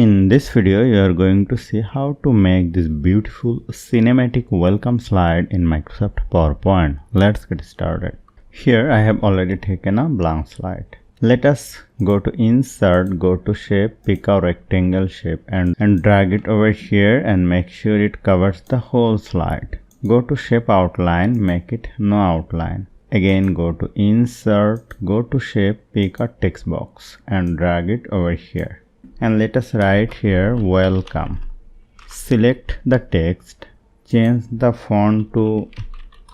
In this video, you are going to see how to make this beautiful cinematic welcome slide in Microsoft PowerPoint. Let's get started. Here I have already taken a blank slide. Let us go to Insert, go to Shape, pick a rectangle shape and drag it over here and make sure it covers the whole slide. Go to Shape Outline, make it no outline. Again go to Insert, go to Shape, pick a text box and drag it over here. And let us write here welcome. Select the text, change the font to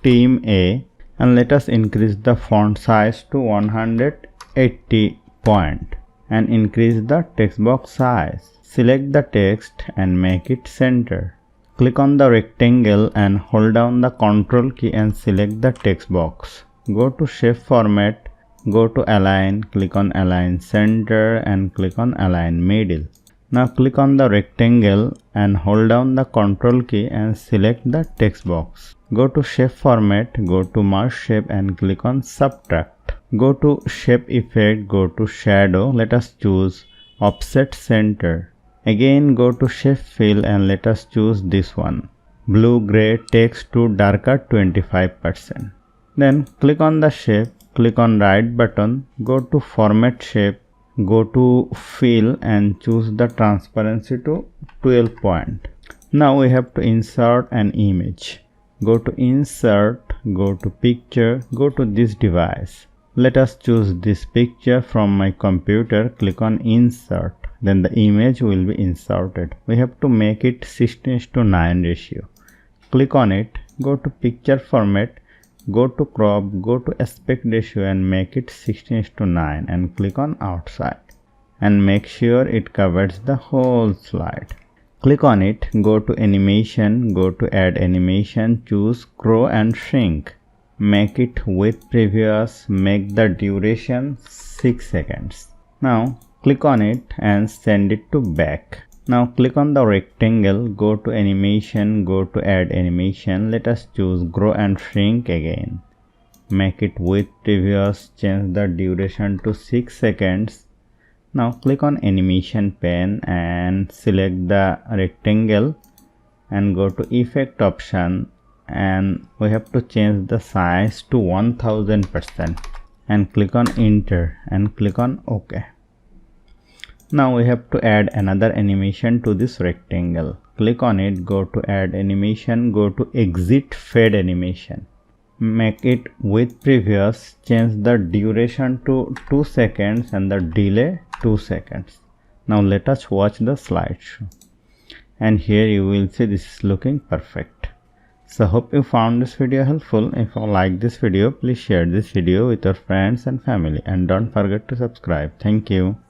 Team A and let us increase the font size to 180 point and increase the text box size. Select the text and make it center. Click on the rectangle and hold down the Ctrl key and select the text box. Go to Shape Format, go to Align, click on Align Center and click on Align Middle. Now click on the rectangle and hold down the Ctrl key and select the text box. Go to Shape Format, go to Merge Shape and click on Subtract. Go to Shape Effect, go to Shadow, let us choose Offset Center. Again go to Shape Fill and let us choose this one. Blue Gray Text to darker 25%. Then click on the shape. Click on right button, go to Format Shape, go to Fill and choose the transparency to 12 point. Now we have to insert an image. Go to Insert, go to Picture, go to this device. Let us choose this picture from my computer, click on Insert. Then the image will be inserted. We have to make it 16:9 ratio. Click on it, go to Picture Format, go to Crop, go to Aspect Ratio and make it 16:9 and click on Outside and make sure it covers the whole slide. Click on it, go to Animation, go to Add Animation, choose Grow and Shrink. Make it with previous, make the duration 6 seconds. Now click on it and send it to back. Now click on the rectangle, go to Animation, go to Add Animation. Let us choose Grow and Shrink again. Make it with previous, change the duration to 6 seconds. Now click on Animation pane and select the rectangle and go to Effect option and we have to change the size to 1000% and click on Enter and click on OK. Now we have to add another animation to this rectangle. Click on it, go to Add Animation, go to Exit Fade Animation. Make it with previous, change the duration to 2 seconds and the delay 2 seconds. Now let us watch the slideshow. And here you will see this is looking perfect. So hope you found this video helpful. If you like this video, please share this video with your friends and family and don't forget to subscribe. Thank you.